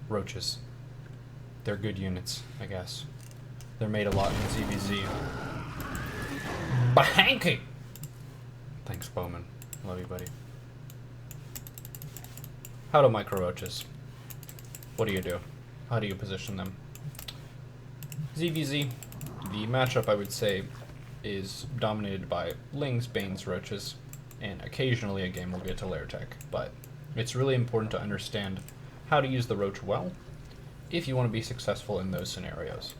Roaches. They're good units, I guess. They're made a lot in ZvZ. Bahanky! Thanks, Bowman. Love you, buddy. How to micro roaches? What do you do? How do you position them? ZvZ, the matchup I would say is dominated by Lings, Banes, Roaches, and occasionally a game will get to Lair Tech, but it's really important to understand how to use the Roach well if you want to be successful in those scenarios.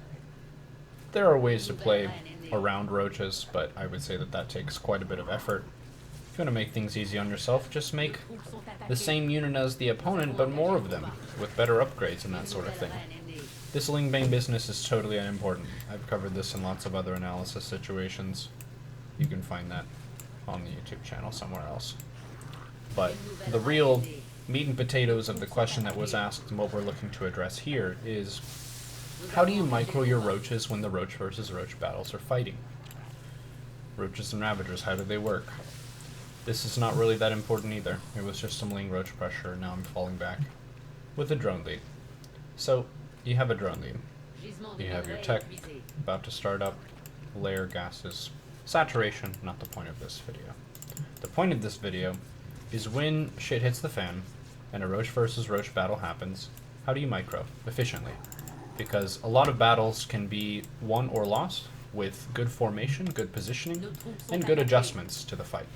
There are ways to play around Roaches, but I would say that that takes quite a bit of effort. If you want to make things easy on yourself, just make the same unit as the opponent, but more of them, with better upgrades and that sort of thing. This Ling Bane business is totally unimportant. I've covered this in lots of other analysis situations. You can find that on the YouTube channel somewhere else. But the real meat and potatoes of the question that was asked and what we're looking to address here is, how do you micro your Roaches when the Roach versus Roach battles are fighting? Roaches and Ravagers, how do they work? This is not really that important either. It was just some Ling Roach pressure, now I'm falling back with a drone lead. So, you have a drone lead. You have your tech about to start up, layer gases, saturation, not the point of this video. The point of this video is when shit hits the fan and a Roach versus Roach battle happens, how do you micro efficiently? Because a lot of battles can be won or lost with good formation, good positioning, and good adjustments to the fight.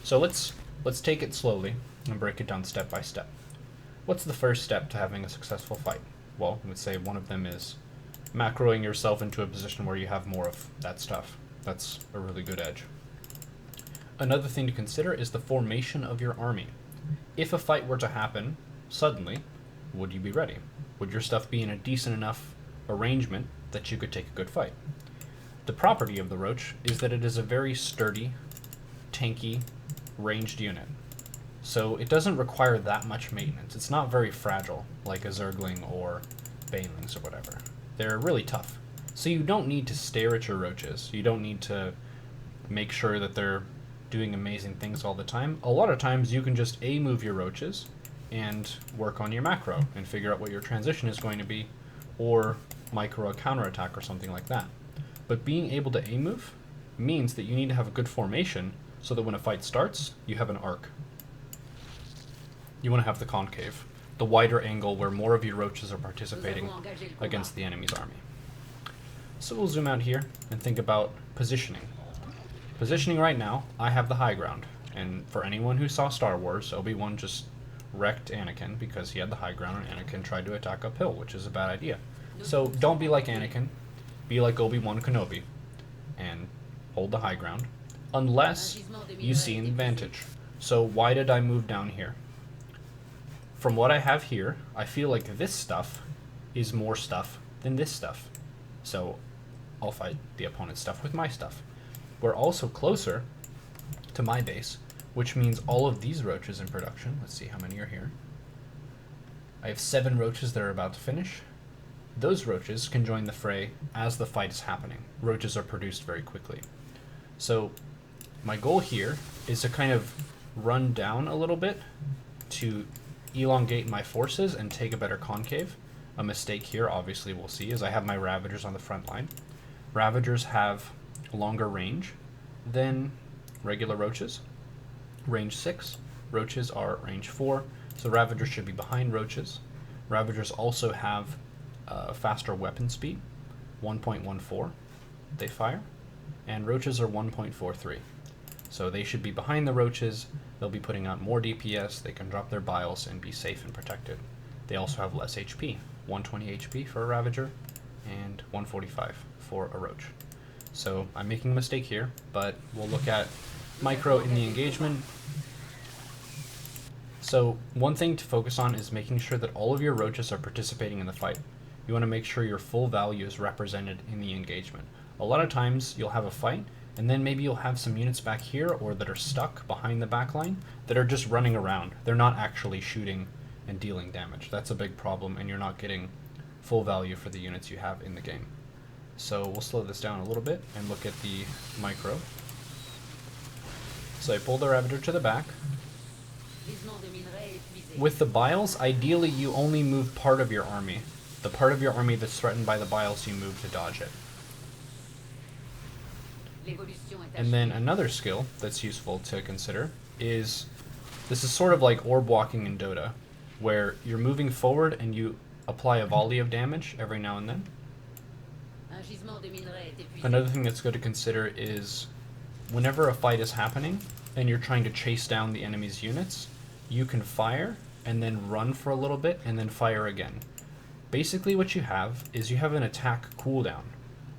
So let's take it slowly and break it down step by step. What's the first step to having a successful fight? Well, I would say one of them is macroing yourself into a position where you have more of that stuff. That's a really good edge. Another thing to consider is the formation of your army. If a fight were to happen suddenly, would you be ready? Would your stuff be in a decent enough arrangement that you could take a good fight? The property of the Roach is that it is a very sturdy, tanky, ranged unit. So it doesn't require that much maintenance. It's not very fragile, like a Zergling or Banelings or whatever. They're really tough. So you don't need to stare at your Roaches. You don't need to make sure that they're doing amazing things all the time. A lot of times you can just A-move your Roaches and work on your macro and figure out what your transition is going to be, or micro a counterattack or something like that. But being able to A-move means that you need to have a good formation so that when a fight starts, you have an arc. You want to have the concave, the wider angle where more of your Roaches are participating against the enemy's army. So we'll zoom out here and think about positioning. Positioning right now, I have the high ground, and for anyone who saw Star Wars, Obi-Wan just wrecked Anakin because he had the high ground and Anakin tried to attack uphill, which is a bad idea. So don't be like Anakin, be like Obi-Wan Kenobi, and hold the high ground, unless you see an advantage. So why did I move down here? From what I have here, I feel like this stuff is more stuff than this stuff. So I'll fight the opponent's stuff with my stuff. We're also closer to my base, which means all of these Roaches in production, let's see how many are here. I have 7 Roaches that are about to finish. Those Roaches can join the fray as the fight is happening. Roaches are produced very quickly. So my goal here is to kind of run down a little bit to elongate my forces and take a better concave. A mistake here, obviously, we'll see, is I have my Ravagers on the front line. Ravagers have longer range than regular Roaches. Range 6. Roaches are range 4, so Ravagers should be behind Roaches. Ravagers also have faster weapon speed, 1.14 they fire, and Roaches are 1.43. So they should be behind the Roaches, they'll be putting out more DPS, they can drop their bios and be safe and protected. They also have less HP, 120 HP for a Ravager, and 145 for a Roach. So I'm making a mistake here, but we'll look at micro in the engagement. So one thing to focus on is making sure that all of your Roaches are participating in the fight. You want to make sure your full value is represented in the engagement. A lot of times you'll have a fight, and then maybe you'll have some units back here or that are stuck behind the back line that are just running around. They're not actually shooting and dealing damage. That's a big problem, and you're not getting full value for the units you have in the game. So we'll slow this down a little bit and look at the micro. So I pull the Ravager to the back. with the biles, ideally you only move part of your army. The part of your army that's threatened by the biles, you move to dodge it. And then another skill that's useful to consider is, this is sort of like orb walking in Dota, where you're moving forward and you apply a volley of damage every now and then. Another thing that's good to consider is, whenever a fight is happening and you're trying to chase down the enemy's units, you can fire and then run for a little bit and then fire again. Basically what you have is you have an attack cooldown.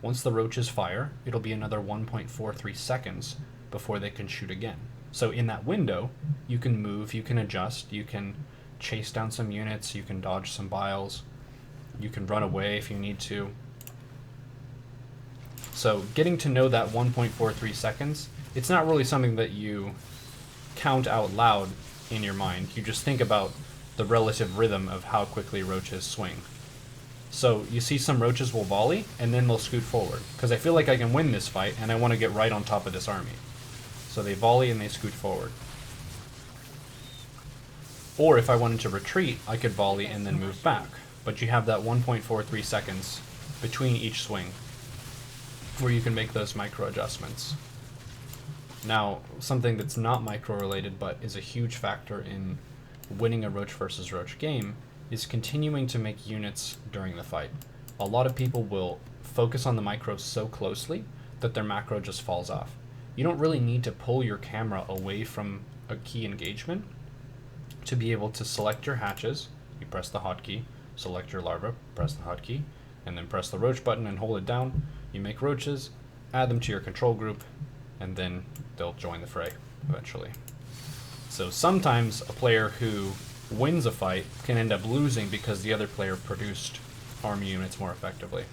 Once the roaches fire, it'll be another 1.43 seconds before they can shoot again. So in that window, you can move, you can adjust, you can chase down some units, you can dodge some biles, you can run away if you need to. So getting to know that 1.43 seconds, it's not really something that you count out loud in your mind. You just think about the relative rhythm of how quickly roaches swing. So you see some roaches will volley, and then they'll scoot forward, because I feel like I can win this fight, and I want to get right on top of this army. So they volley and they scoot forward. Or if I wanted to retreat, I could volley and then move back. But you have that 1.43 seconds between each swing, where you can make those micro adjustments. Now, something that's not micro related, but is a huge factor in winning a Roach versus Roach game, is continuing to make units during the fight. A lot of people will focus on the micro so closely that their macro just falls off. You don't really need to pull your camera away from a key engagement to be able to select your hatches. You press the hotkey, select your larva, press the hotkey, and then press the roach button and hold it down. You make roaches, add them to your control group, and then they'll join the fray eventually. So sometimes a player who wins a fight can end up losing because the other player produced army units more effectively.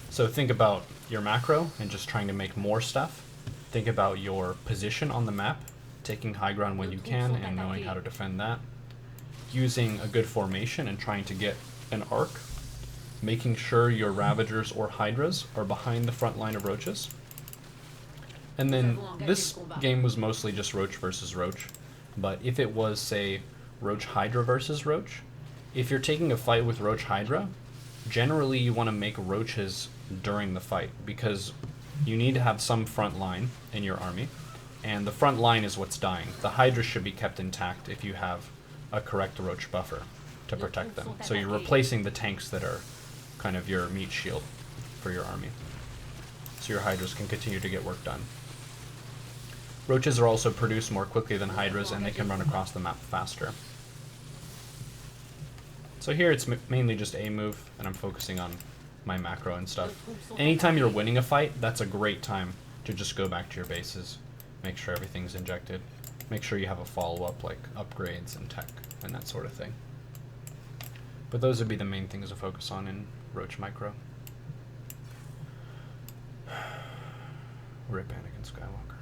So think about your macro and just trying to make more stuff. Think about your position on the map, taking high ground when you can and knowing how to defend that. Using a good formation and trying to get an arc. Making sure your Ravagers or Hydras are behind the front line of Roaches. And then this game was mostly just Roach versus Roach. But if it was, say, Roach Hydra versus Roach, if you're taking a fight with Roach Hydra, generally you want to make Roaches during the fight, because you need to have some front line in your army, and the front line is what's dying. The Hydra should be kept intact if you have a correct Roach buffer to protect them. So you're replacing the tanks that are kind of your meat shield for your army, so your Hydras can continue to get work done. Roaches are also produced more quickly than Hydras, and they can run across the map faster. So here it's mainly just a move, and I'm focusing on my macro and stuff. Anytime you're winning a fight, that's a great time to just go back to your bases, make sure everything's injected, make sure you have a follow-up like upgrades and tech and that sort of thing. But those would be the main things to focus on in Roach Micro. Rip Anakin Skywalker.